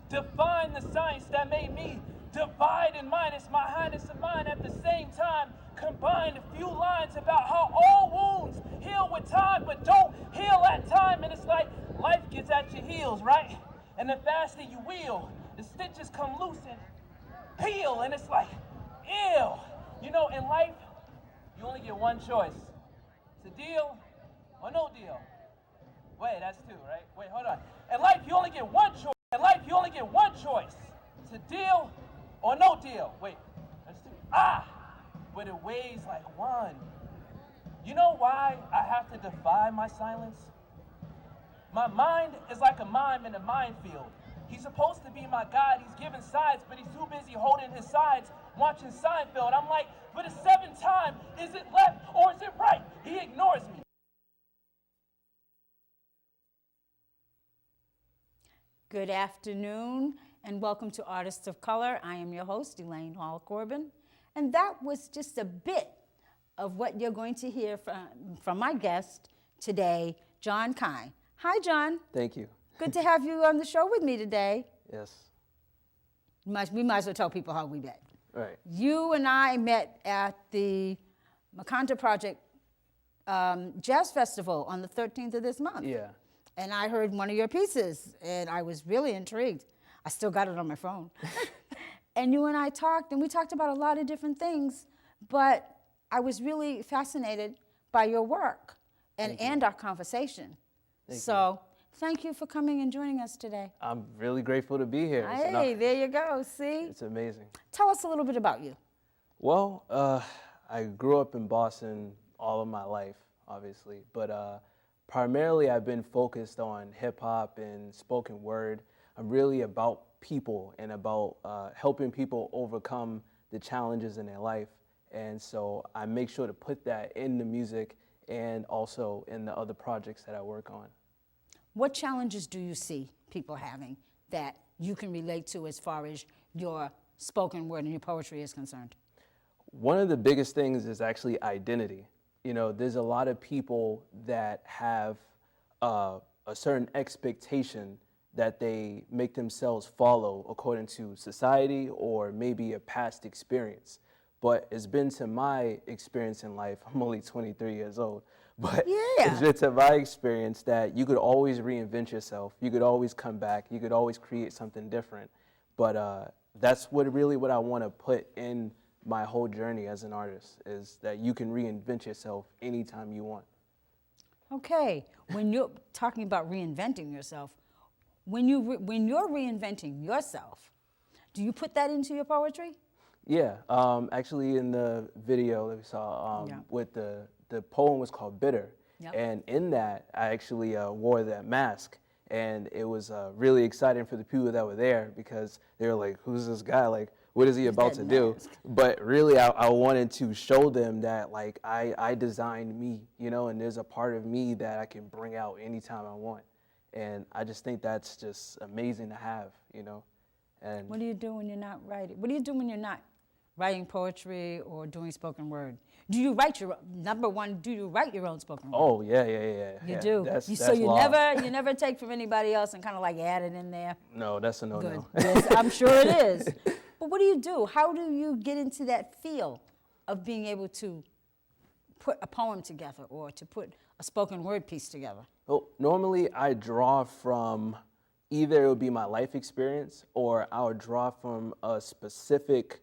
Define the science that made me divide and minus my highness and mine at the same time. Combine a few lines about how all wounds heal with time, but don't heal at time. And it's like life gets at your heels, right? And the faster you wheel, the stitches come loose and peel. And it's like, ew. You know, in life, you only get one choice. It's a deal or no deal. Wait, that's two, right? Wait, hold on. In life, you only get one choice. In life, you only get one choice. It's a deal or no deal. Wait, that's two. But it weighs like one. You know why I have to defy my silence? My mind is like a mime in a minefield. He's supposed to be my guide. He's giving sides, but he's too busy holding his sides, watching Seinfeld. I'm like, for the seventh time, is it left or is it right? He ignores me. Good afternoon and welcome to Artists of Color. I am your host, Elaine Hall-Corbin. And that was just a bit of what you're going to hear from my guest today, John Kine. Hi, John. Thank you. Good to have you on the show with me today. Yes. We might as well tell people how we met. Right. You and I met at the Untitled Project Jazz Festival on the 13th of this month. Yeah. And I heard one of your pieces, and I was really intrigued. I still got it on my phone. And you and I talked, and we talked about a lot of different things, but I was really fascinated by your work and our conversation. Thank you for coming and joining us today. I'm really grateful to be here. Hey, there you go, see? It's amazing. Tell us a little bit about you. Well, I grew up in Boston all of my life, obviously, but primarily I've been focused on hip hop and spoken word. I'm really about people and about helping people overcome the challenges in their life. And so I make sure to put that in the music and also in the other projects that I work on. What challenges do you see people having that you can relate to as far as your spoken word and your poetry is concerned? One of the biggest things is actually identity. You know, there's a lot of people that have a certain expectation that they make themselves follow according to society or maybe a past experience. But it's been to my experience in life, I'm only 23 years old, but it's been to my experience that you could always reinvent yourself. You could always come back. You could always create something different. But that's what I want to put in my whole journey as an artist, is that you can reinvent yourself anytime you want. Okay, when you're talking about reinventing yourself, when you're reinventing yourself, do you put that into your poetry? Yeah, actually in the video that we saw, with the poem was called Bitter. Yep. And in that, I actually wore that mask. And it was really exciting for the people that were there because they were like, who's this guy? Like, what is he about to do? But really, I wanted to show them that, like, I designed me, you know, and there's a part of me that I can bring out anytime I want. And I just think that's just amazing to have, you know. And what do you do when you're not writing? What do you do when you're not writing poetry or doing spoken word? Do you write your, number one, do you write your own spoken word? Oh, yeah. You do? So you never take from anybody else and kind of like add it in there? No, that's a no-no. Yes, I'm sure it is. But what do you do? How do you get into that feel of being able to put a poem together or to put a spoken word piece together? Well, normally I draw from either it would be my life experience or I would draw from a specific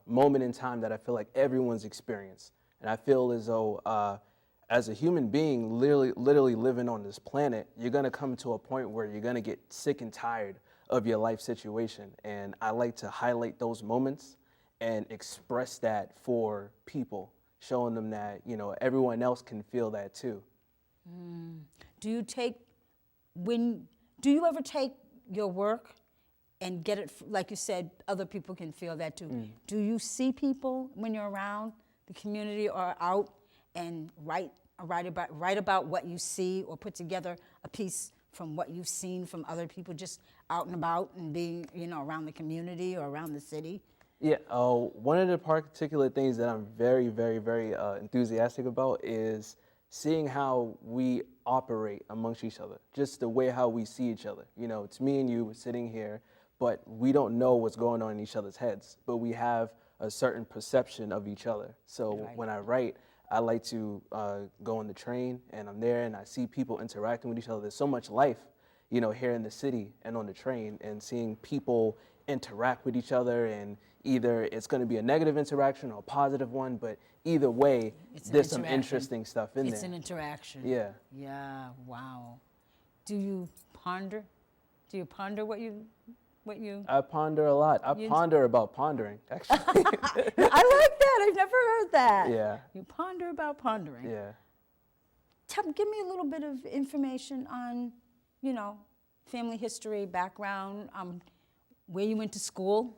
moment in time that I feel like everyone's experienced. And I feel as though as a human being literally living on this planet, you're gonna come to a point where you're gonna get sick and tired of your life situation. And I like to highlight those moments and express that for people, showing them that, you know, everyone else can feel that too. Do you ever take your work and get it, like you said, other people can feel that too? Do you see people when you're around the community or out and write about what you see or put together a piece from what you've seen from other people just out and about and being, you know, around the community or around the city? Yeah, one of the particular things that I'm very, very, very enthusiastic about is seeing how we operate amongst each other, just the way how we see each other. You know, it's me and you sitting here, but we don't know what's going on in each other's heads, but we have a certain perception of each other. So when I write, I like to go on the train, and I'm there, and I see people interacting with each other. There's so much life, you know, here in the city and on the train, and seeing people interact with each other, and either it's going to be a negative interaction or a positive one, but either way, there's some interesting stuff in there. It's an interaction. Yeah. Yeah, wow. Do you ponder? Do you ponder what you... I ponder a lot. I ponder about pondering, actually. I like that. I've never heard that. Yeah. You ponder about pondering. Yeah. Give me a little bit of information on, you know, family history, background, where you went to school.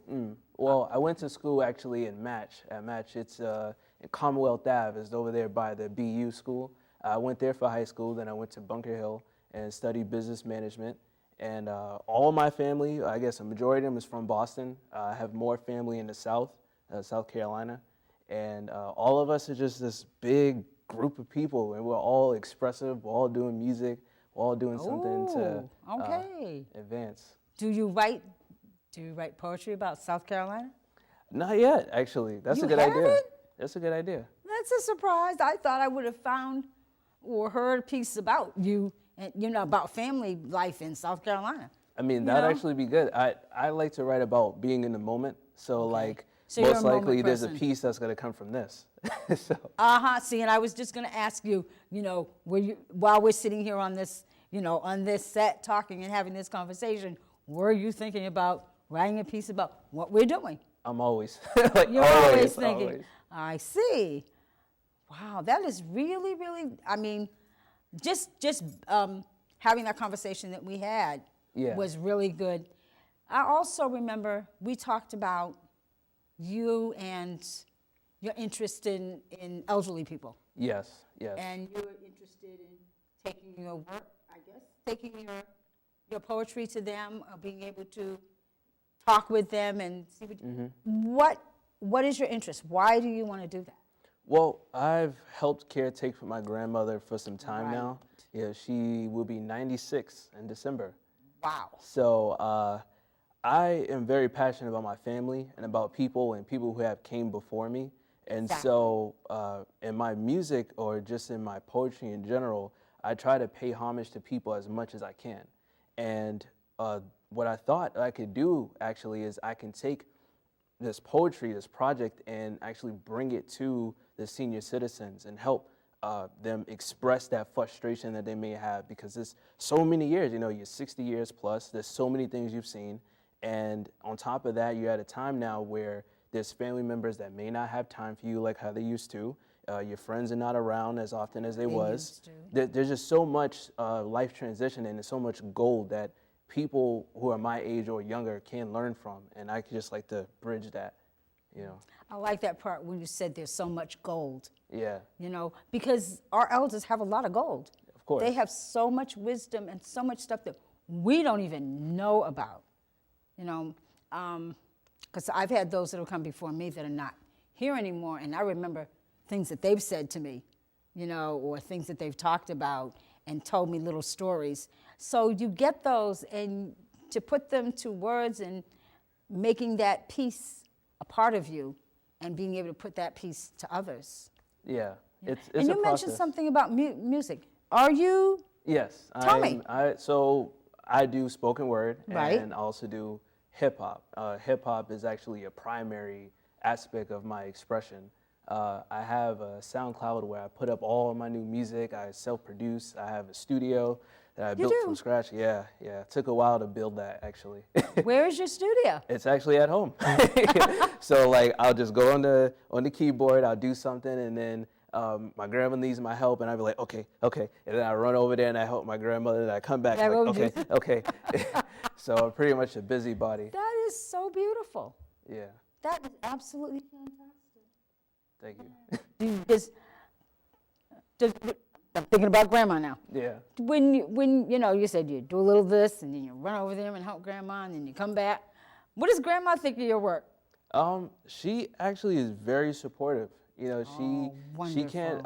Well, I went to school actually in Match. At Match, it's in Commonwealth Ave. It's over there by the BU school. I went there for high school. Then I went to Bunker Hill and studied business management. And all my family, I guess a majority of them is from Boston. I have more family in the South, South Carolina. And all of us are just this big group of people, and we're all expressive, we're all doing music, we're all doing something to advance. Do you write poetry about South Carolina? Not yet, actually. That's a good idea. That's a good idea. That's a surprise. I thought I would have found or heard a piece about you, and you know, about family life in South Carolina. I mean, that'd actually be good. I like to write about being in the moment. So like, so most likely there's a piece that's gonna come from this. So. See, and I was just gonna ask you, you know, while we're sitting here on this, you know, on this set talking and having this conversation, were you thinking about writing a piece about what we're doing? I'm always. You're always thinking. Always. I see. Wow, that is really, really, I mean, just having that conversation that we had was really good. I also remember we talked about you and your interest in elderly people. Yes, yes. And you were interested in taking your work, I guess, taking your poetry to them, being able to talk with them and see what is your interest? Why do you want to do that? Well, I've helped caretake for my grandmother for some time now. Yeah, she will be 96 in December. Wow. So I am very passionate about my family and about people and people who have came before me. And so in my music or just in my poetry in general, I try to pay homage to people as much as I can. And what I thought I could do actually is I can take this poetry, this project, and actually bring it to the senior citizens and help them express that frustration that they may have, because it's so many years, you know, you're 60 years plus, there's so many things you've seen. And on top of that, you're at a time now where there's family members that may not have time for you like how they used to. Your friends are not around as often as they was. There's just so much life transition, and there's so much gold that people who are my age or younger can learn from, and I just like to bridge that, you know. I like that part when you said there's so much gold. Yeah. You know, because our elders have a lot of gold. Of course. They have so much wisdom and so much stuff that we don't even know about, you know, because I've had those that have come before me that are not here anymore, and I remember things that they've said to me, you know, or things that they've talked about and told me little stories. So you get those, and to put them to words and making that piece a part of you and being able to put that piece to others. Yeah, it's and you mentioned something about music. Are you? Yes. Tell me. So I do spoken word and I also do hip hop. Hip hop is actually a primary aspect of my expression. I have a SoundCloud where I put up all of my new music. I self-produce. I have a studio that I built from scratch. Yeah. It took a while to build that, actually. Where is your studio? It's actually at home. So like, I'll just go on the keyboard. I'll do something, and then my grandma needs my help, and I'll be like, okay, and then I run over there and I help my grandmother, and I come back like, okay. So I'm pretty much a busybody. That is so beautiful. Yeah. That is absolutely fantastic. Thank you. I'm thinking about grandma now. Yeah. When you know, you said you do a little this, and then you run over there and help grandma, and then you come back. What does grandma think of your work? She actually is very supportive. You know, she can't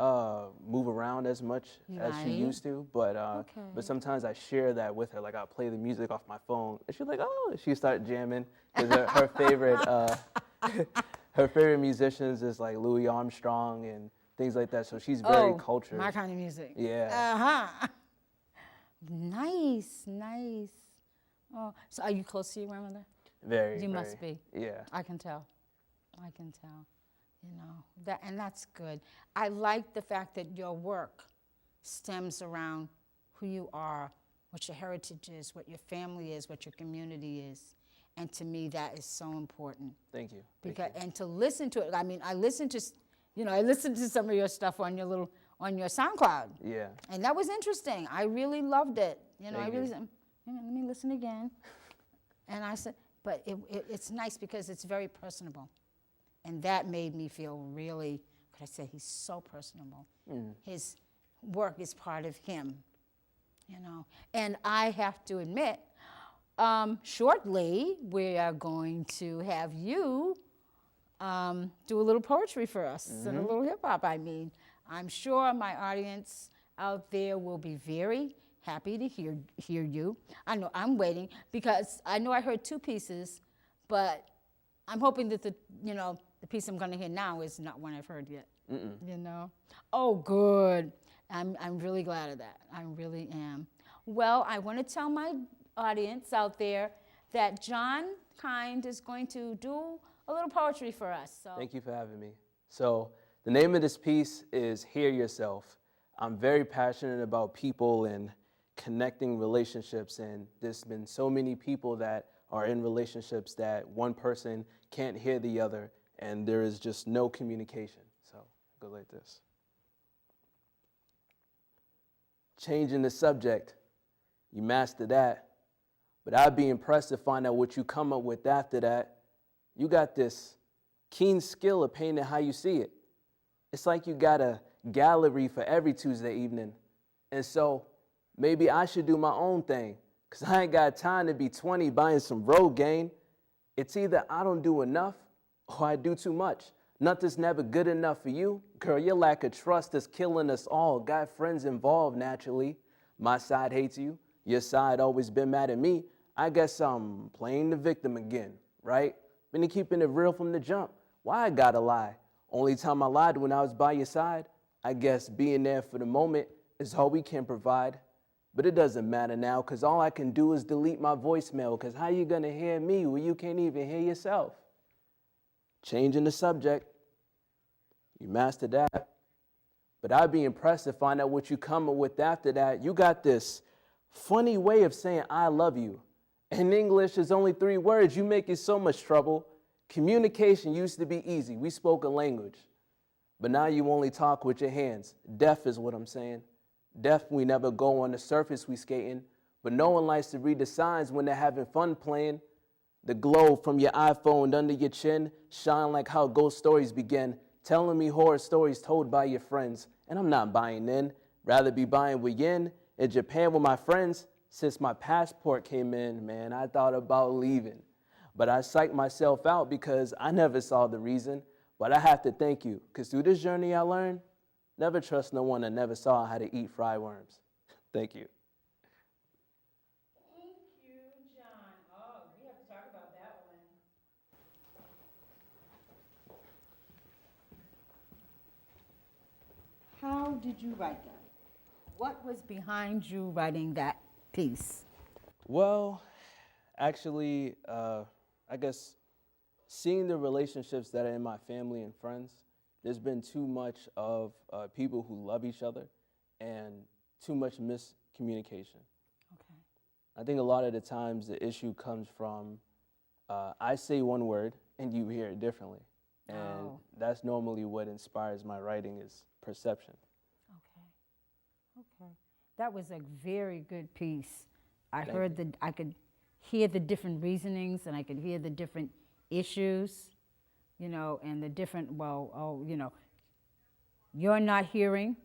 move around as much as she Right. used to, but Okay. but sometimes I share that with her. Like I play the music off my phone, and she's like, "Oh," she start jamming because her favorite her favorite musicians is like Louis Armstrong and things like that. So she's very cultured. My kind of music. Yeah. Nice, nice. Oh, so are you close to your grandmother? Very. You must be. Yeah. I can tell. I can tell. You know, and that's good. I like the fact that your work stems around who you are, what your heritage is, what your family is, what your community is. And to me, that is so important. Thank you. Because and to listen to it, I mean, I listened to some of your stuff on your SoundCloud. Yeah. And that was interesting. I really loved it. You know, Thank I really you. said, let me listen again. And I said, but it's nice because it's very personable. And that made me feel really, could I say, he's so personable. His work is part of him, you know. And I have to admit, shortly we are going to have you do a little poetry for us and a little hip hop. I mean, I'm sure my audience out there will be very happy to hear you. I know I'm waiting because I know I heard two pieces, but I'm hoping that the piece I'm going to hear now is not one I've heard yet. You know? Oh, good. I'm really glad of that. I really am. Well, I want to tell my audience out there that John Kind is going to do a little poetry for us. So. Thank you for having me. So the name of this piece is Hear Yourself. I'm very passionate about people and connecting relationships, and there's been so many people that are in relationships that one person can't hear the other, and there is just no communication. So go like this. Changing the subject, you master that, but I'd be impressed to find out what you come up with after that. You got this keen skill of painting how you see it. It's like you got a gallery for every Tuesday evening. And so maybe I should do my own thing, because I ain't got time to be 20 buying some road game. It's either I don't do enough or I do too much. Nothing's never good enough for you. Girl, your lack of trust is killing us all. Got friends involved naturally. My side hates you. Your side always been mad at me. I guess I'm playing the victim again, right? Been keeping it real from the jump. Why I gotta lie? Only time I lied when I was by your side. I guess being there for the moment is all we can provide. But it doesn't matter now, because all I can do is delete my voicemail, because how you gonna hear me when you can't even hear yourself? Changing the subject, you mastered that. But I'd be impressed to find out what you come up with after that. You got this funny way of saying I love you. In English, there's only 3 words. You make it so much trouble. Communication used to be easy. We spoke a language. But now you only talk with your hands. Deaf is what I'm saying. Deaf, we never go on the surface we skating. But no one likes to read the signs when they're having fun playing. The glow from your iPhone under your chin shine like how ghost stories begin. Telling me horror stories told by your friends. And I'm not buying in. Rather be buying with yen. In Japan with my friends. Since my passport came in, man, I thought about leaving. But I psyched myself out because I never saw the reason. But I have to thank you, because through this journey I learned, never trust no one that never saw how to eat fried worms. Thank you. Thank you, John. Oh, we have to talk about that one. How did you write that? What was behind you writing that piece? Well, actually, I guess seeing the relationships that are in my family and friends, there's been too much of people who love each other and too much miscommunication. Okay. I think a lot of the times the issue comes from I say one word and you hear it differently. And that's normally what inspires my writing is perception. Okay. That was a very good piece. I could hear the different reasonings and I could hear the different issues, you know, and the different, you're not hearing,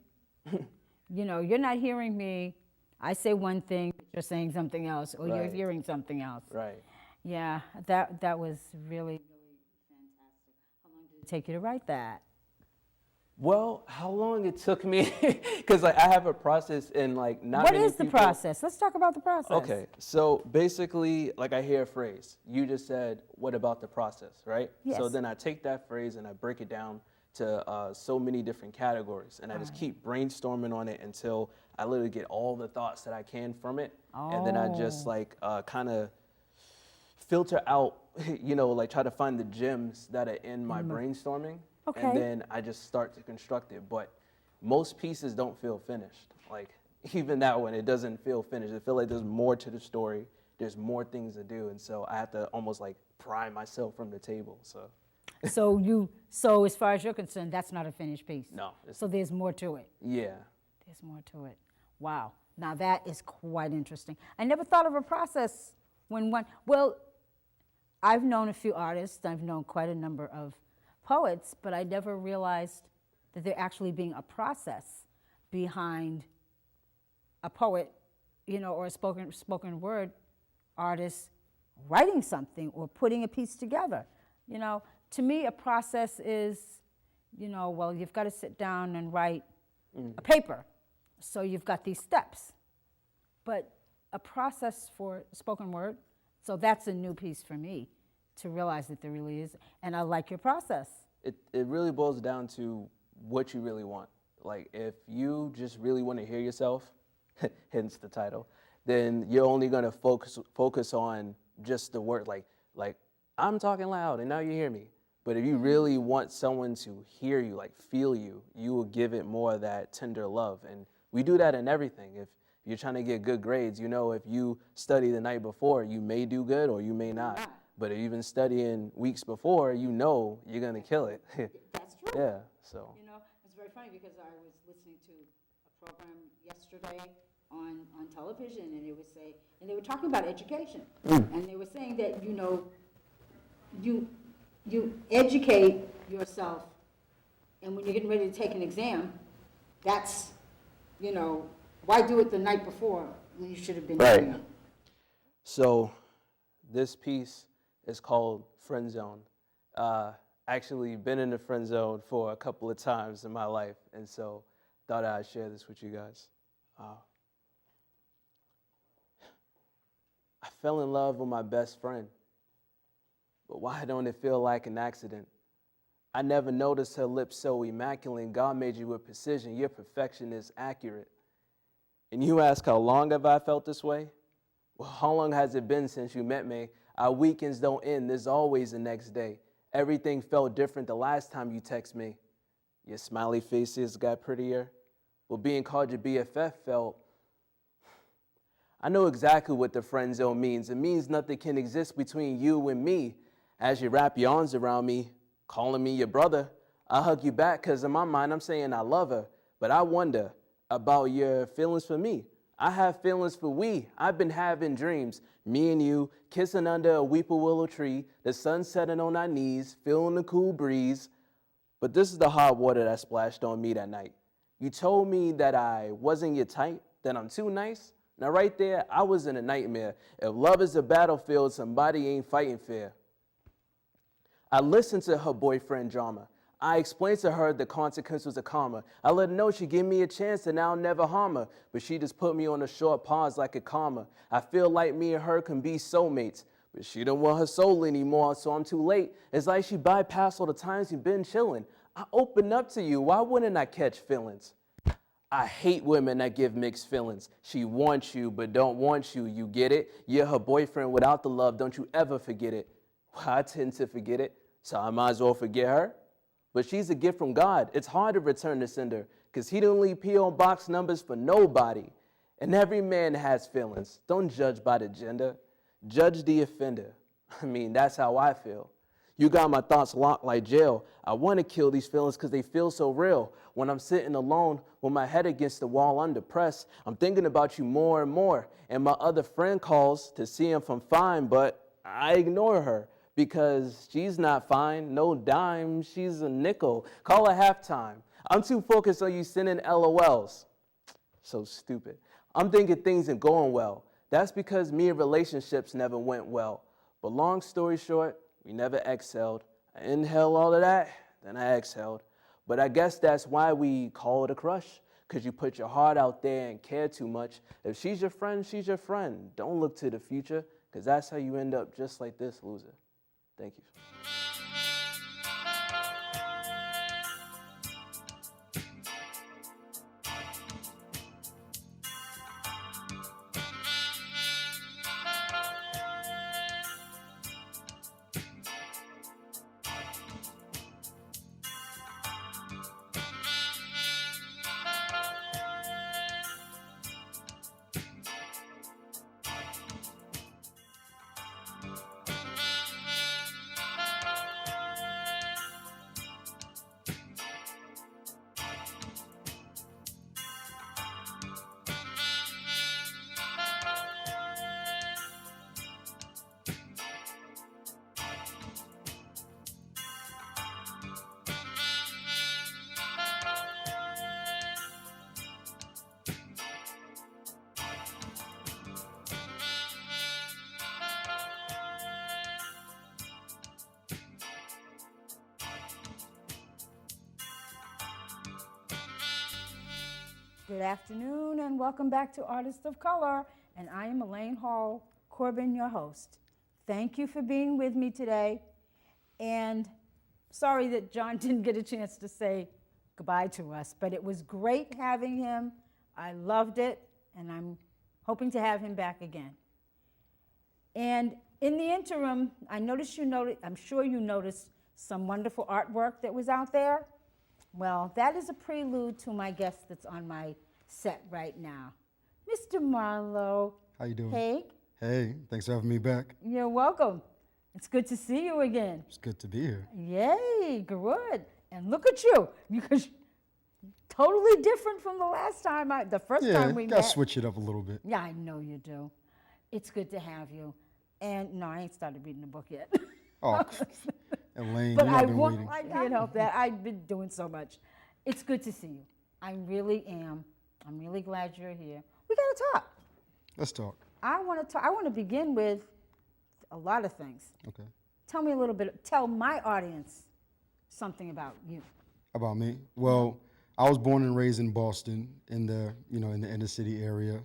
you're not hearing me. I say one thing, you're saying something else, or you're hearing something else. Right. Yeah, that was really, really fantastic. How long did it take you to write that? Well, how long it took me, because like I have a process and like not What many is the people- process? Let's talk about the process. Okay, so basically, like I hear a phrase. You just said, "What about the process?" Right? Yes. So then I take that phrase and I break it down to so many different categories, and I just keep brainstorming on it until I literally get all the thoughts that I can from it, and then I just like kind of filter out, like try to find the gems that are in my brainstorming, Okay. and then I just start to construct it. But most pieces don't feel finished. Like even that one, it doesn't feel finished. I feel like there's more to the story. There's more things to do, and so I have to almost like pry myself from the table. So as far as you're concerned, that's not a finished piece. No. So there's more to it. Yeah. There's more to it. Wow. Now that is quite interesting. I never thought of a process well, I've known a few artists, I've known quite a number of poets, but I never realized that there actually being a process behind a poet, or a spoken word artist writing something or putting a piece together. To me, a process is, well, you've got to sit down and write a paper. So you've got these steps. But a process for spoken word, so that's a new piece for me to realize that there really is. And I like your process. It really boils down to what you really want. Like if you just really want to hear yourself, hence the title, then you're only going to focus on just the word. Like I'm talking loud and now you hear me. But if you really want someone to hear you, like feel you, you will give it more of that tender love. And we do that in everything. If you're trying to get good grades, if you study the night before, you may do good or you may not. But if you've been studying weeks before, you're going to kill it. That's true. Yeah, so. It's very funny because I was listening to a program yesterday on television, and they were talking about education. And they were saying that, you educate yourself, and when you're getting ready to take an exam, that's, why do it the night before when you should have been doing it? So this piece is called Friend Zone. Actually been in the friend zone for a couple of times in my life, and so thought I'd share this with you guys. I fell in love with my best friend, but why don't it feel like an accident? I never noticed her lips so immaculate. God made you with precision. Your perfection is accurate. And you ask, how long have I felt this way? Well, how long has it been since you met me? Our weekends don't end. There's always the next day. Everything felt different the last time you text me. Your smiley faces got prettier. Well, being called your BFF felt... I know exactly what the friend zone means. It means nothing can exist between you and me. As you wrap your arms around me, calling me your brother, I hug you back because in my mind I'm saying I love her. But I wonder about your feelings for me. I have feelings for we. I've been having dreams. Me and you kissing under a weeping willow tree, the sun setting on our knees, feeling the cool breeze. But this is the hot water that splashed on me that night. You told me that I wasn't your type, that I'm too nice. Now right there, I was in a nightmare. If love is a battlefield, somebody ain't fighting fair. I listened to her boyfriend drama. I explained to her the consequences of karma. I let her know she'd give me a chance and I'll never harm her. But she just put me on a short pause like a comma. I feel like me and her can be soulmates. But she don't want her soul anymore, so I'm too late. It's like she bypassed all the times you've been chilling. I open up to you. Why wouldn't I catch feelings? I hate women that give mixed feelings. She wants you, but don't want you. You get it? You're her boyfriend without the love. Don't you ever forget it. Well, I tend to forget it, so I might as well forget her. But she's a gift from God. It's hard to return to sender, because he didn't leave P.O. box numbers for nobody. And every man has feelings. Don't judge by the gender. Judge the offender. I mean, that's how I feel. You got my thoughts locked like jail. I want to kill these feelings because they feel so real. When I'm sitting alone with my head against the wall, I'm depressed. I'm thinking about you more and more. And my other friend calls to see if I'm fine, but I ignore her because she's not fine. No dime, she's a nickel. Call her halftime. I'm too focused on you sending LOLs. So stupid. I'm thinking things ain't going well. That's because me and relationships never went well. But long story short, we never exhaled. I inhaled all of that, then I exhaled. But I guess that's why we call it a crush, because you put your heart out there and care too much. If she's your friend, she's your friend. Don't look to the future, because that's how you end up just like this loser. Thank you. Good afternoon and welcome back to Artist of Color, and I am Elaine Hall-Corbin, your host. Thank you for being with me today, and sorry that John didn't get a chance to say goodbye to us, but it was great having him. I loved it, and I'm hoping to have him back again. And in the interim, I'm sure you noticed some wonderful artwork that was out there. Well, that is a prelude to my guest that's on my set right now, Mr. Marlo. How you doing? Hey. Hey, thanks for having me back. You're welcome. It's good to see you again. It's good to be here. Yay, good. And look at you, because totally different from the last time, the first time we Yeah, gotta met. switch it up a little bit. Yeah, I know you do. It's good to have you. And no, I ain't started reading the book yet. Oh, Elaine, But you've not been waiting. I can't help that. I've been doing so much. It's good to see you. I really am. I'm really glad you're here. We gotta talk. Let's talk. I want to begin with a lot of things. Okay. Tell me a little bit. Tell my audience something about you. About me? Well, I was born and raised in Boston, in the inner city area.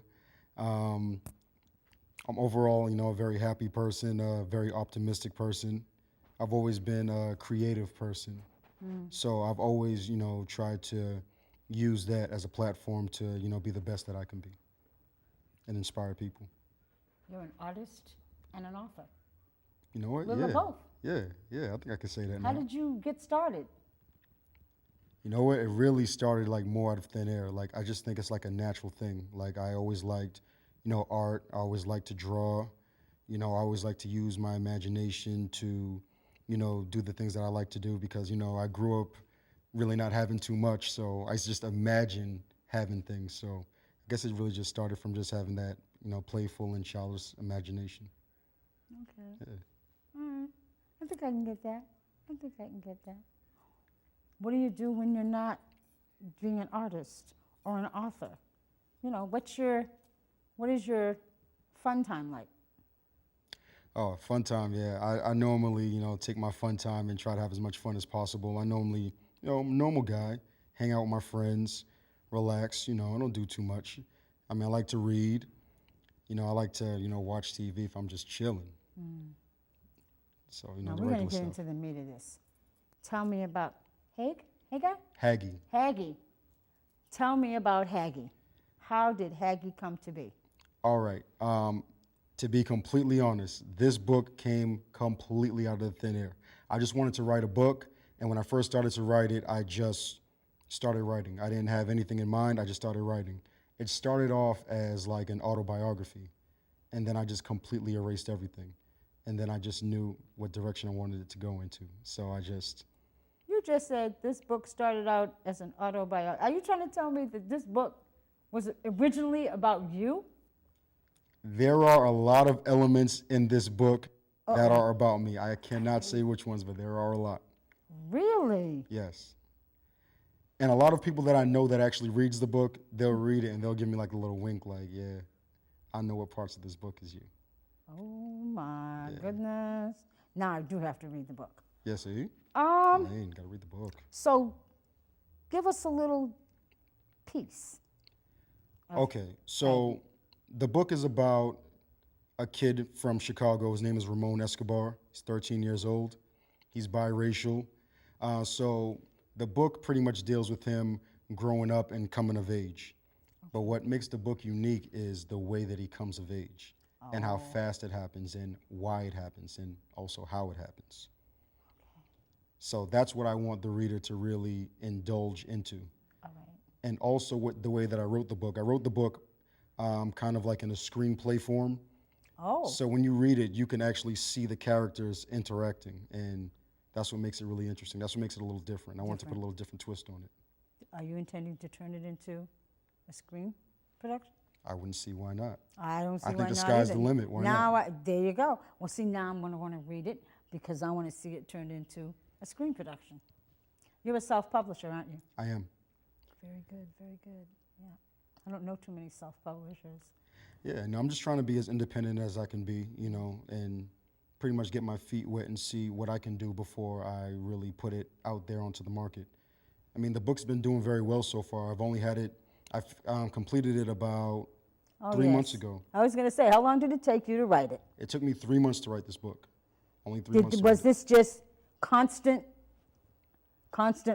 I'm overall, a very happy person, a very optimistic person. I've always been a creative person. So I've always, tried to use that as a platform to, be the best that I can be and inspire people. You're an artist and an author. You know what? Little of both. Yeah, I think I can say that How now. did you get started? You know what? It really started like more out of thin air. Like, I just think it's like a natural thing. Like, I always liked, art. I always liked to draw. I always liked to use my imagination to, do the things that I like to do because, I grew up really not having too much. So I just imagine having things. So I guess it really just started from just having that, playful and childish imagination. Okay. Yeah. All right. I think I can get that. What do you do when you're not being an artist or an author? What is your fun time like? Oh, fun time, yeah. I normally, take my fun time and try to have as much fun as possible. I normally, I'm a normal guy, hang out with my friends, relax, I don't do too much. I mean, I like to read. I like to, watch TV if I'm just chilling. So, Now the we're going regular to get stuff. into the meat of this. Tell me about Hagar? Haggy. Haggy. Tell me about Haggy. How did Haggy come to be? All right. To be completely honest, this book came completely out of the thin air. I just wanted to write a book, and when I first started to write it, I just started writing. I didn't have anything in mind, I just started writing. It started off as like an autobiography, and then I just completely erased everything. And then I just knew what direction I wanted it to go into. So I just... You just said this book started out as an autobiography. Are you trying to tell me that this book was originally about you? There are a lot of elements in this book that are about me. I cannot say which ones, but there are a lot. Really? Yes. And a lot of people that I know that actually reads the book, they'll read it and they'll give me like a little wink like, yeah, I know what parts of this book is you. Oh my goodness. Now I do have to read the book. Yes, see? Um, Man, gotta read the book. So give us a little piece. Okay, so the book is about a kid from Chicago. His name is Ramon Escobar. He's 13 years old. He's biracial. So the book pretty much deals with him growing up and coming of age. But what makes the book unique is the way that he comes of age and how fast it happens and why it happens and also how it happens. So that's what I want the reader to really indulge into. All right. And also with the way that I wrote the book. I wrote the book kind of like in a screenplay form. Oh. So when you read it, you can actually see the characters interacting, and that's what makes it really interesting. That's what makes it a little different. I wanted to put a little different twist on it. Are you intending to turn it into a screen production? I wouldn't see why not. I don't see I why think the not sky's either. the limit. Why now not? there you go. Well, see, now I'm going to want to read it because I want to see it turned into a screen production. You're a self-publisher, aren't you? I am. Very good, very good. Yeah. I don't know too many self-publishers. Yeah, and I'm just trying to be as independent as I can be, you know, and pretty much get my feet wet and see what I can do before I really put it out there onto the market. I mean, the book's been doing very well so far. I've only had it, I've completed it about 3 months ago. I was going to say, how long did it take you to write it? It took me 3 months to write this book. Only 3 months. Was this just constant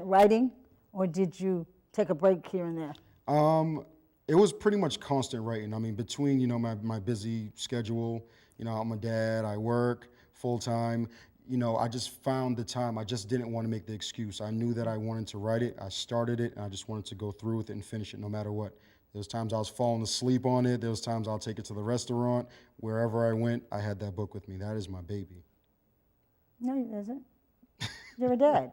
writing, or did you take a break here and there? It was pretty much constant writing. I mean, between, you know, my busy schedule, you know, I'm a dad, I work full time, you know, I just found the time. I just didn't want to make the excuse. I knew that I wanted to write it. I started it, and I just wanted to go through with it and finish it no matter what. There was times I was falling asleep on it. There was times I'll take it to the restaurant. Wherever I went, I had that book with me. That is my baby. No, it isn't. You're a dad.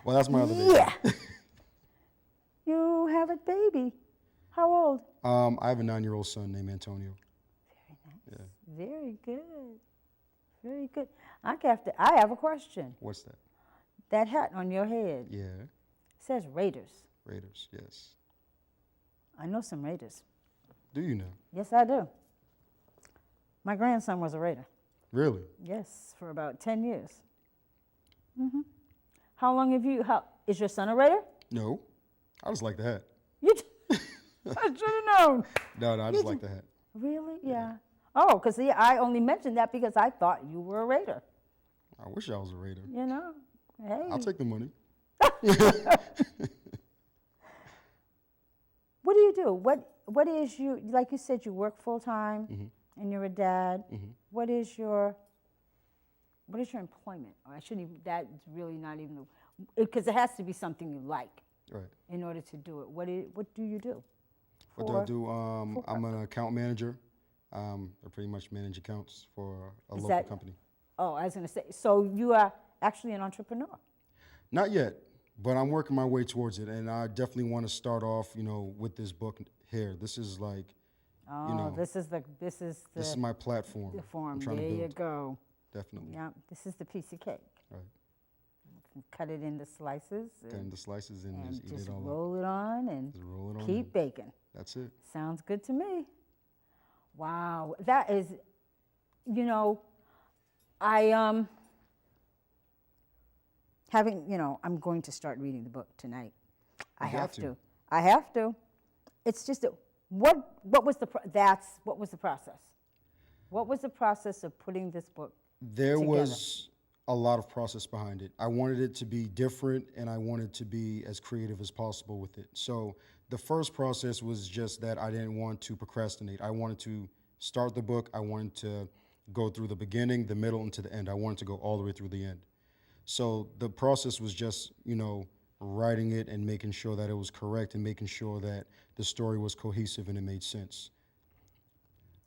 Well, that's my other baby. Yeah. You have a baby. How old? I have a 9-year-old son named Antonio. Very nice. Yeah. Very good. Very good. I have a question. What's that? That hat on your head Yeah. says Raiders. Raiders, yes. I know some Raiders. Do you know? Yes, I do. My grandson was a Raider. Really? Yes, for about 10 years. Mm-hmm. How long have you, is your son a Raider? No. I just like the hat. I should have known. No, I just like the hat. Really? Yeah. Oh, because I only mentioned that because I thought you were a Raider. I wish I was a Raider. You know? Hey. I'll take the money. What do you do? What is you, like you said, you work full time and you're a dad. What is your employment? Or I shouldn't even, that's really not even, because it has to be something you like. Right. In order to do it. What do you do? What do I do? I'm an account manager. I pretty much manage accounts for a local company. Oh, I was going to say, so you are actually an entrepreneur? Not yet, but I'm working my way towards it, and I definitely want to start off, you know, with this book here. This is like, you know, this is my platform. The form. I'm trying There to build. you go. Definitely. Yeah, this is the piece of cake. Right. Cut it into slices. Cut into slices and just eat just it all up. roll it on and Just roll it on keep in. baking. That's it. Sounds good to me. Wow, that is, you know, I I'm going to start reading the book tonight. I have to. I have to. It's just what was the process? What was the process of putting this book There together? was a lot of process behind it. I wanted it to be different, and I wanted to be as creative as possible with it. So the first process was just that I didn't want to procrastinate. I wanted to start the book. I wanted to go through the beginning, the middle, and to the end. I wanted to go all the way through the end. So the process was just, you know, writing it and making sure that it was correct and making sure that the story was cohesive and it made sense.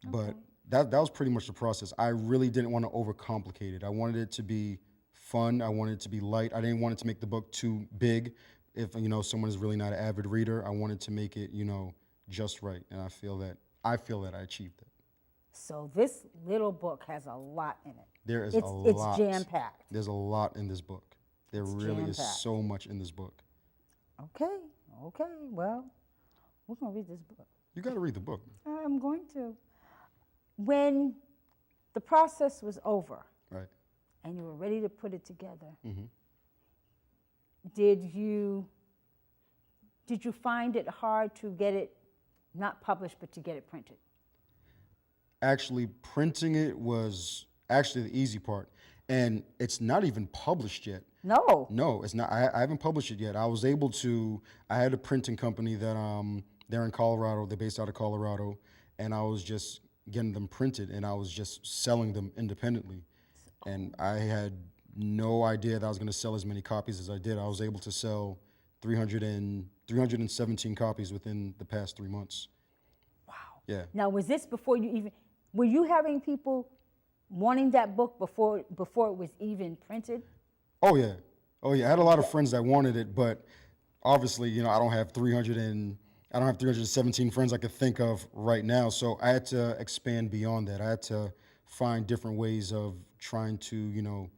Okay. But that was pretty much the process. I really didn't want to overcomplicate it. I wanted it to be fun. I wanted it to be light. I didn't want it to make the book too big. If, you know, someone is really not an avid reader, I wanted to make it, you know, just right. And I feel that I achieved it. So this little book has a lot in it. There is a lot. It's jam-packed. There's a lot in this book. There really is so much in this book. Okay, well, we're going to read this book. You got to read the book. I'm going to. When the process was over, right, and you were ready to put it together, did you Did you find it hard to get it not published, but to get it printed? Actually, printing it was actually the easy part. And it's not even published yet. No. No, it's not. I haven't published it yet. I had a printing company that they're in Colorado. They're based out of Colorado. And I was just getting them printed, and I was just selling them independently. And I had no idea that I was going to sell as many copies as I did. I was able to sell 317 copies within the past 3 months. Wow. Yeah. Now, was this before you even, were you having people wanting that book before it was even printed? Oh yeah. I had a lot of friends that wanted it, but obviously, you know, I don't have 317 friends I could think of right now. So I had to expand beyond that. I had to find different ways of trying to, you know,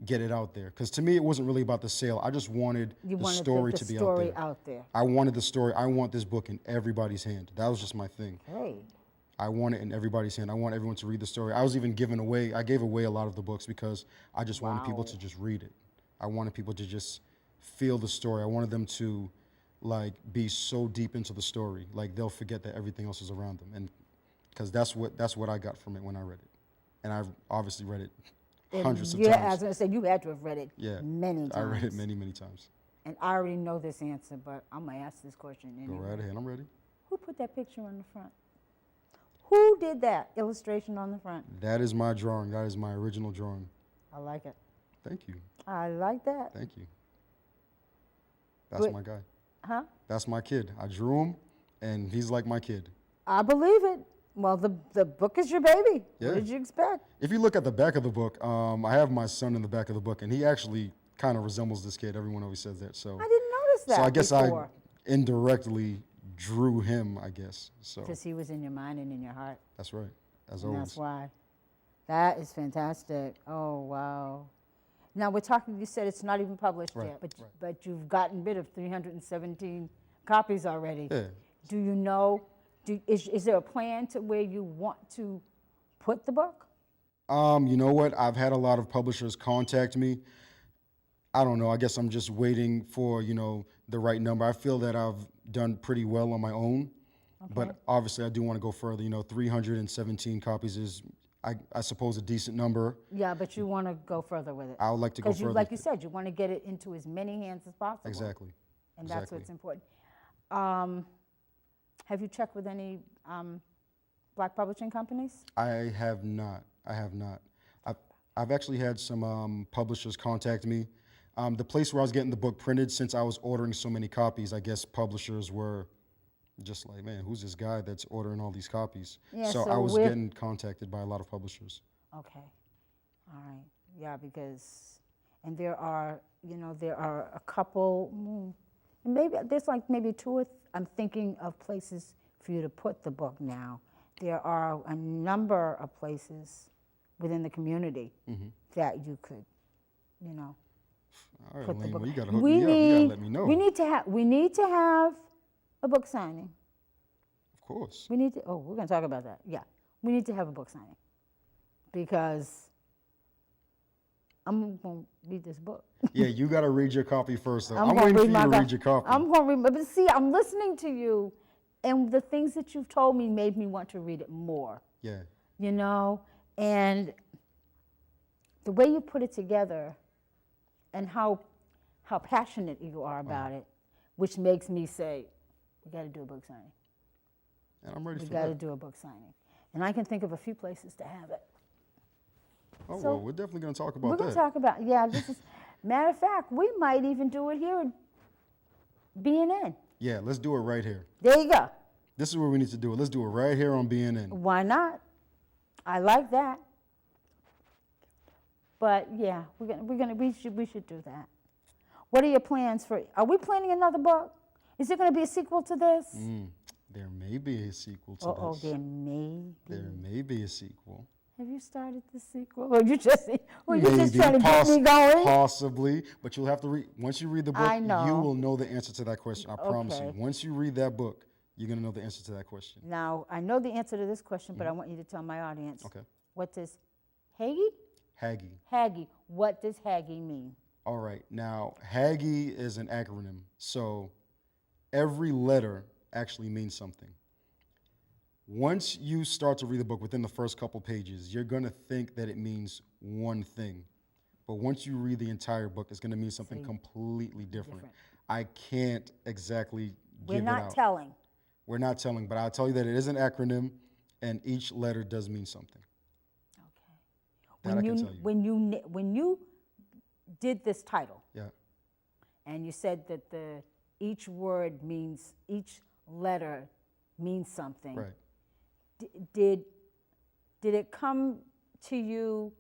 get it out there. Because to me, it wasn't really about the sale. I just wanted the story to be out there. I wanted the story. I want this book in everybody's hand. That was just my thing. Hey. I want it in everybody's hand. I want everyone to read the story. I gave away a lot of the books because I just wanted people to just read it. I wanted people to just feel the story. I wanted them to like be so deep into the story, like they'll forget that everything else is around them. And because that's what I got from it when I read it. And I've obviously read it hundreds of times. Yeah, I was going to say, you had to have read it many times. I read it many, many times. And I already know this answer, but I'm going to ask this question anyway. Go right ahead, I'm ready. Who put that picture on the front? Who did that illustration on the front? That is my drawing. That is my original drawing. I like it. Thank you. I like that. Thank you. That's my guy. Huh? That's my kid. I drew him, and he's like my kid. I believe it. Well, the book is your baby. Yeah. What did you expect? If you look at the back of the book, I have my son in the back of the book, and he actually kind of resembles this kid. Everyone always says that. So I didn't notice that So I guess before. I indirectly drew him, I guess. So Because he was in your mind and in your heart. that's right, as And always. that's why. That is fantastic. Oh, wow. Now we're talking, you said it's not even published Right, yet, but you've gotten rid of 317 copies already. Yeah. Do you know, is there a plan to where you want to put the book? You know what? I've had a lot of publishers contact me. I don't know. I guess I'm just waiting for, you know, the right number. I feel that I've done pretty well on my own, but obviously I do want to go further. You know, 317 copies is, I suppose, a decent number. Yeah, but you want to go further with it. I would like to go further. Because like you said, you want to get it into as many hands as possible. Exactly. And that's what's important. Have you checked with any black publishing companies? I have not. I've actually had some publishers contact me. The place where I was getting the book printed, since I was ordering so many copies, I guess publishers were just like, man, who's this guy that's ordering all these copies? Yeah, so I was getting contacted by a lot of publishers. Okay. All right. Yeah, because, and there are a couple, maybe there's like maybe I'm thinking of places for you to put the book now. There are a number of places within the community that you could, you know, all right, put the Elaine, book. well, you gotta hook me up. You gotta let me know. We need to have a book signing. Of course. We're going to talk about that. Yeah. We need to have a book signing because I'm going to read this book. Yeah, you got to read your copy first, though. I'm waiting for you you to read your copy. I'm going to read, but see, I'm listening to you, and the things that you've told me made me want to read it more. Yeah. You know, and the way you put it together and how passionate you are about it, which makes me say, we got to do a book signing. And I'm ready for that. We got to do a book signing. And I can think of a few places to have it. Oh, So, well, we're definitely going to talk about We're that. going to talk about, yeah, this is, matter of fact, we might even do it here at BNN. Yeah, let's do it right here. There you go. This is where we need to do it. Let's do it right here on BNN. Why not? I like that. But yeah, we should do that. What are your plans are we planning another book? Is there going to be a sequel to this? There may be a sequel to Oh, this. there may be. There may be a sequel. Have you started the sequel? Or you just Maybe, trying to get me going? Possibly, but you'll have to read. Once you read the book, I know. you will know the answer to that question. I promise you. Okay. Once you read that book, you're gonna know the answer to that question. Now, I know the answer to this question, but I want you to tell my audience. Okay. What does Hagee? Hagee. What does Hagee mean? All right. Now, Hagee is an acronym. So, every letter actually means something. Once you start to read the book within the first couple pages, you're going to think that it means one thing. But once you read the entire book, it's going to mean something completely different. I can't exactly give it out. We're not telling. We're not telling, but I'll tell you that it is an acronym, and each letter does mean something. Okay. That I can tell you. When you did this title, Yeah. and you said that each letter means something. Right. Did it come to you,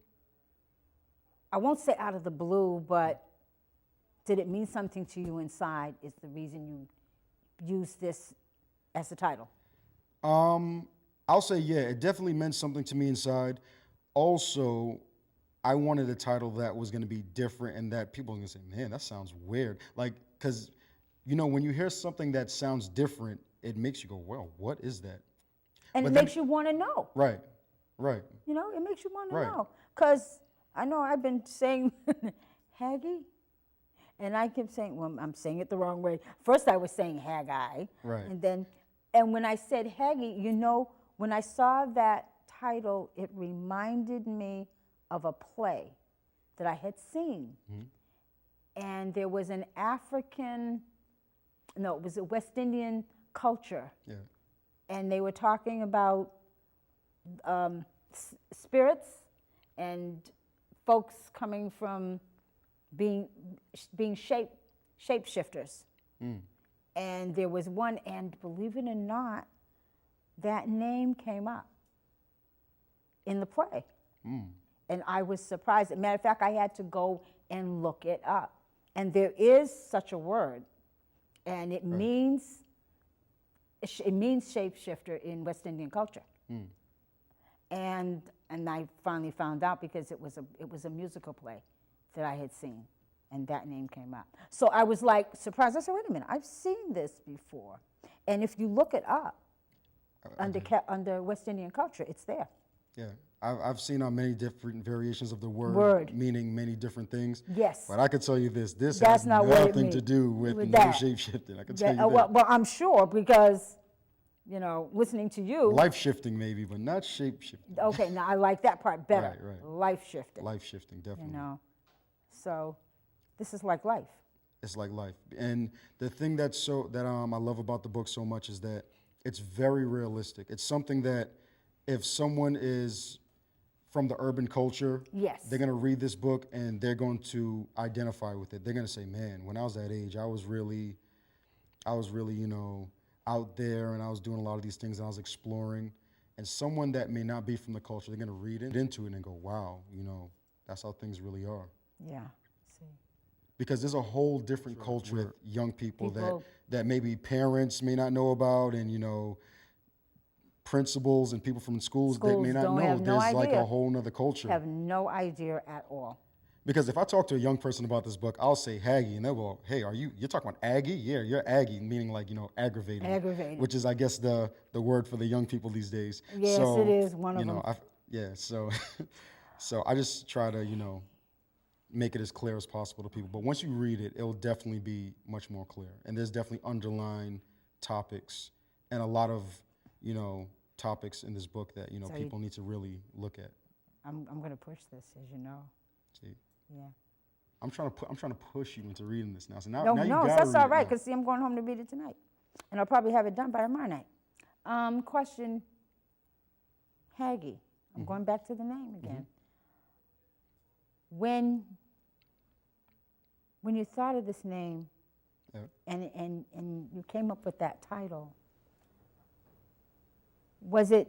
I won't say out of the blue, but did it mean something to you inside is the reason you used this as the title? I'll say, yeah, it definitely meant something to me inside. Also, I wanted a title that was going to be different and that people were going to say, man, that sounds weird. Like, because, you know, when you hear something that sounds different, it makes you go, well, what is that? And it makes you want to know. Right, right. You know, it makes you want to Right. know. Because I know I've been saying Haggai, and I kept saying, well, I'm saying it the wrong way. First I was saying Haggai. Right. And when I said Haggai, you know, when I saw that title, it reminded me of a play that I had seen. Mm-hmm. And there was it was a West Indian culture. Yeah. And they were talking about spirits and folks coming from being shapeshifters. Mm. And there was one, and believe it or not, that name came up in the play. Mm. And I was surprised. As a matter of fact, I had to go and look it up. And there is such a word, and it means shapeshifter in West Indian culture. Mm. And I finally found out because it was a musical play that I had seen, and that name came up. So I was like surprised. I said, wait a minute, I've seen this before. And if you look it up under West Indian culture, it's there. Yeah, I've seen many different variations of the word meaning many different things. Yes. But I can tell you this That's has not nothing to do with no shape-shifting. I can tell you that. Well, I'm sure because, you know, listening to you. Life-shifting maybe, but not shape-shifting. Okay, now I like that part better. Right. Life-shifting. Life-shifting, definitely. You know, so this is like life. It's like life. And the thing that I love about the book so much is that it's very realistic. It's something that if someone is from the urban culture, yes, they're going to read this book and they're going to identify with it. They're going to say, man, when I was that age, I was really, you know, out there, and I was doing a lot of these things, and I was exploring. And someone that may not be from the culture, they're going to read into it and go, wow, you know, that's how things really are. Yeah. See. Because there's a whole different culture with young people that maybe parents may not know about, and, you know, principals and people from schools that may not know. There's like a whole nother culture. Have no idea at all. Because if I talk to a young person about this book, I'll say Haggai, and they'll go, hey, you're talking about Aggie? Yeah, you're Aggie, meaning like, you know, aggravated. Aggravated. Which is, I guess, the word for the young people these days. Yes, so, it is one of them. So I just try to, you know, make it as clear as possible to people. But once you read it, it'll definitely be much more clear. And there's definitely underlying topics and a lot of, you know, topics in this book that, you know, people need to really look at. I'm going to push this, as you know. See? Yeah. I'm trying to push you into reading this now. So now you no, gotta that's all read it right, now. because I'm going home to read it tonight. And I'll probably have it done by tomorrow night. Question, Haggai. I'm going back to the name again. When you thought of this name, and you came up with that title, was it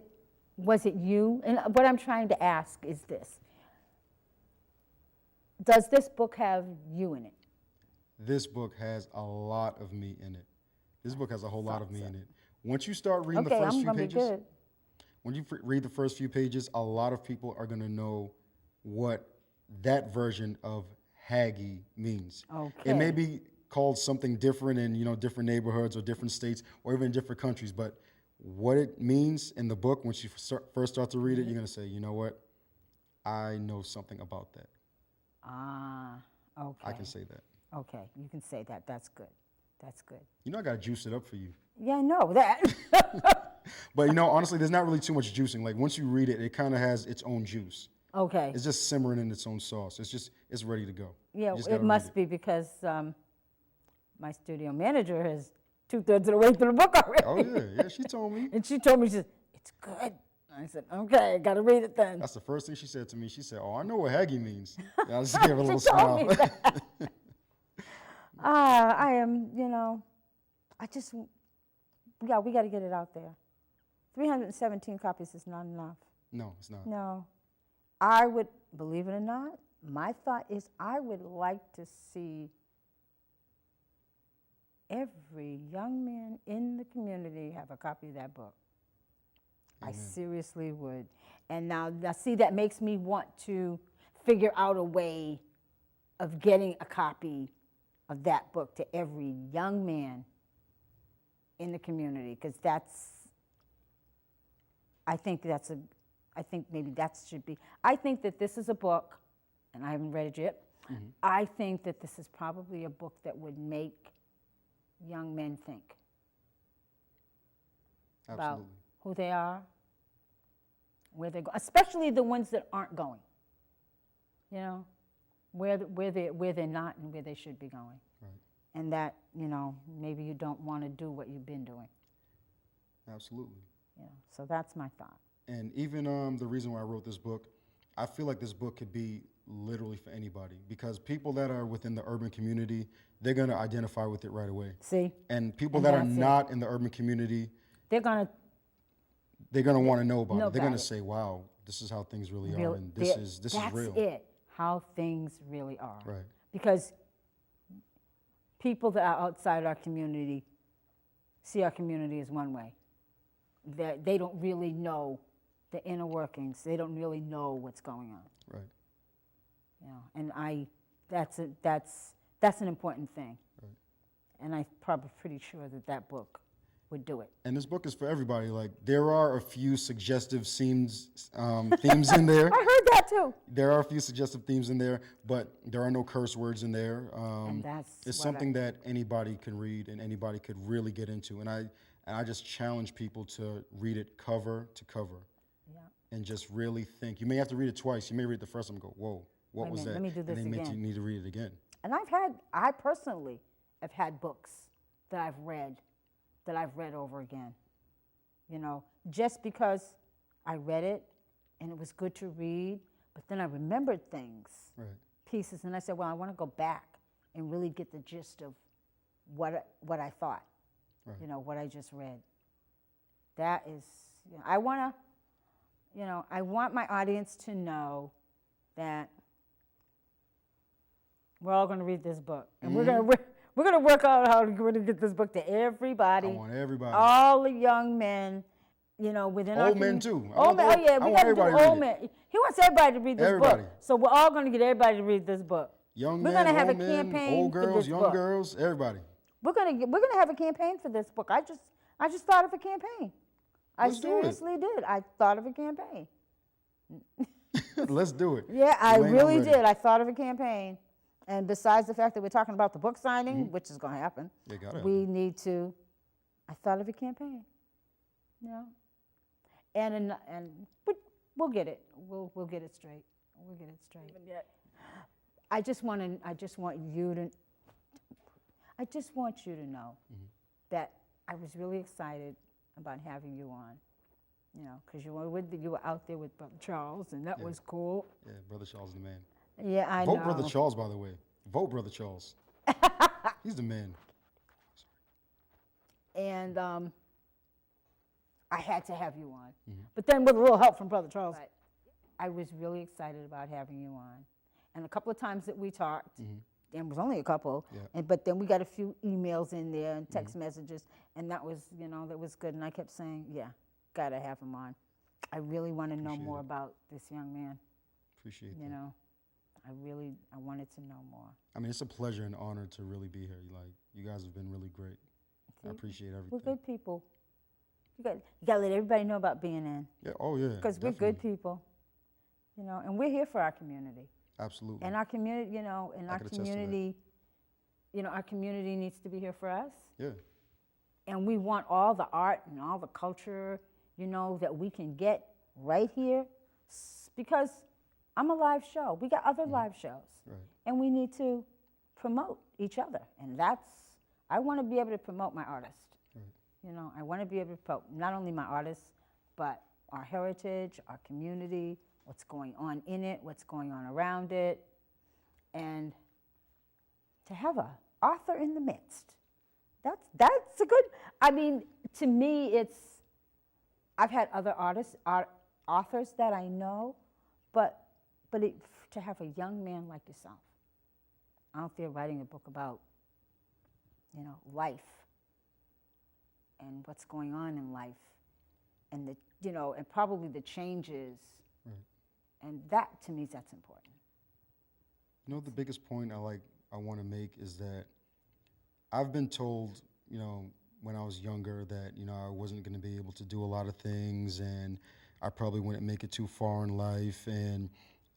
you? And what I'm trying to ask is this. Does this book have you in it? This book has a lot of me in it. This book has a whole lot of me in it. Once you start reading the first few pages, when you read the first few pages, a lot of people are going to know what that version of Haggai means. Okay. It may be called something different in, you know, different neighborhoods or different states or even different countries, but what it means in the book, once you first start to read it, you're going to say, you know what, I know something about that. Ah, okay. I can say that. Okay, you can say that. That's good. That's good. You know I gotta juice it up for you. Yeah, I know that. But you know, honestly, there's not really too much juicing. Like once you read it, it kind of has its own juice. Okay. It's just simmering in its own sauce. It's ready to go. Yeah, You just it gotta must read be because my studio manager is 2/3 of the way through the book already. Oh yeah, she told me. And she told me, she said, it's good. I said, okay, got to read it then. That's the first thing she said to me. She said, "Oh, I know what Haggy means." And I just gave her a little She told smile. me that. I am, we got to get it out there. 317 copies is not enough. No, it's not. No. I would, believe it or not, my thought is I would like to see every young man in the community have a copy of that book. Amen. I seriously would. And now, see, that makes me want to figure out a way of getting a copy of that book to every young man in the community, because I think maybe that should be, I think that this is a book, and I haven't read it yet, I think that this is probably a book that would make young men think about Absolutely. who they are, where they're going, especially the ones that aren't going, where they're not and where they should be going. Right. And that, maybe you don't want to do what you've been doing. Absolutely. So that's my thought. And even the reason why I wrote this book, I feel like this book could be literally for anybody, because people that are within the urban community, they're going to identify with it right away. See? And people And that are that's it. not in the urban community, They're going to want to know about know it. They're going about to it. say, "Wow, this is how things really real- are, and this is real." That's it, how things really are. Right. Because people that are outside our community see our community as one way. They don't really know the inner workings. They don't really know what's going on. Right. And that's an important thing. Right. And I'm probably pretty sure that book would do it. And this book is for everybody. Like, there are a few suggestive themes in there. I heard that too. There are a few suggestive themes in there, but there are no curse words in there. And that's it's what something that anybody can read and anybody could really get into. And I just challenge people to read it cover to cover. Yeah. And just really think. You may have to read it twice. You may read it the first time and go, "Whoa, what Wait a was minute, that?" let me do this and then again. you need to read it again. And I personally have had books that I've read over again. Just because I read it and it was good to read, but then I remembered things, Right. pieces, and I said, well, I want to go back and really get the gist of what I thought, Right. what I just read. That is, I want my audience to know that we're all going to read this book, and we're going to work out how to get this book to everybody. I want everybody. All the young men, within our Old men, community. too. Old men, oh yeah, I we want got to do everybody to read old it. men. He wants everybody to read this Everybody. book. So we're all going to get everybody to read this book. Young We're men, gonna have old a men, campaign old for girls, this young book. girls, everybody. We're gonna have a campaign for this book. I just thought of a campaign. Let's do it. Seriously did. I thought of a campaign. Let's do it. Yeah, I Elaine, I'm really ready. did. I thought of a campaign. And besides the fact that we're talking about the book signing, which is going to happen, Yeah, gotta we happen. need to. I thought of a campaign. And we'll get it. We'll get it straight. We'll get it straight. I just want you to know that I was really excited about having you on. Because you were out there with Brother Charles, and that was cool. Yeah, Brother Charles is the man. Yeah, I know. Vote Brother Charles, by the way. Vote Brother Charles. He's the man. And I had to have you on. But then with a little help from Brother Charles, I was really excited about having you on. And a couple of times that we talked, and it was only a couple, but then we got a few emails in there and text messages, and that was good. And I kept saying, yeah, gotta have him on. I really want to know more about this young man. Appreciate that. I wanted to know more. I mean, it's a pleasure and honor to really be here. You guys have been really great. I appreciate everything. We're good people. You got to let everybody know about BNN. Yeah. Oh, yeah. Because we're good people, and we're here for our community. Absolutely. And our community, in our can attest to that. community, our community needs to be here for us. Yeah. And we want all the art and all the culture, that we can get right here, because I'm a live show. We got other live shows. Right. And we need to promote each other. And I want to be able to promote my artist. Right. I want to be able to promote not only my artists, but our heritage, our community, what's going on in it, what's going on around it, and to have an author in the midst. That's a good, to me, I've had other authors that I know, but to have a young man like yourself out there writing a book about, life and what's going on in life, and and probably the changes, Right. and that, to me, that's important. The biggest point I want to make is that I've been told, when I was younger that, I wasn't going to be able to do a lot of things, and I probably wouldn't make it too far in life, and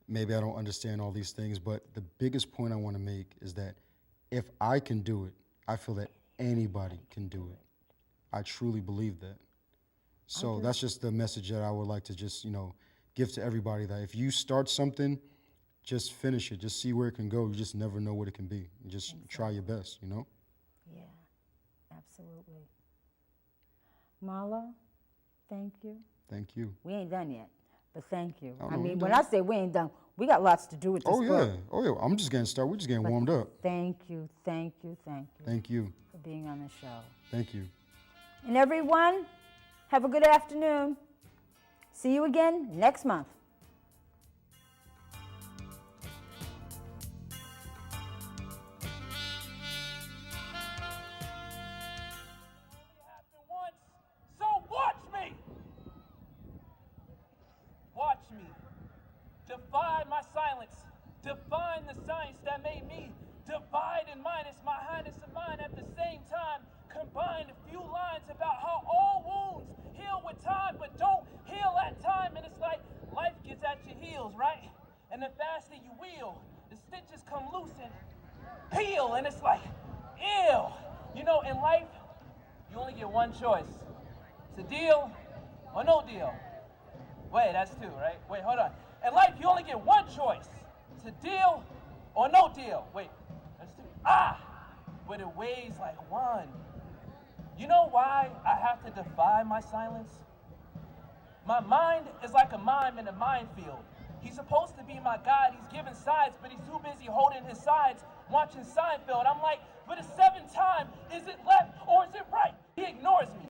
maybe I don't understand all these things. But the biggest point I want to make is that if I can do it, I feel that anybody can do it. I truly believe that. So that's just the message that I would like to just, give to everybody, that if you start something, just finish it. Just see where it can go. You just never know what it can be. You just try your best, Yeah, absolutely. Marlo, thank you. Thank you. We ain't done yet, but thank you. Oh, no, we when done. I say we ain't done, we got lots to do with this book. Oh yeah. I'm just getting started. We're just getting warmed up. Thank you, thank you, thank you. Thank you. For being on the show. Thank you. And everyone, have a good afternoon. See you again next month. Defy my silence, define the science that made me, divide and minus my highness of mind at the same time, combine a few lines about how all wounds heal with time but don't heal at time, and it's like life gets at your heels, right? And the faster you wheel, the stitches come loose and peel, and it's like, ew. In life, you only get one choice. It's a deal or no deal. Wait, that's two, right? Wait, hold on. In life, you only get one choice. It's a deal or no deal. Wait, that's two. But it weighs like one. You know why I have to defy my silence? My mind is like a mime in a minefield. He's supposed to be my guide. He's giving sides, but he's too busy holding his sides, watching Seinfeld. I'm like, but the seventh time, is it left or is it right? He ignores me.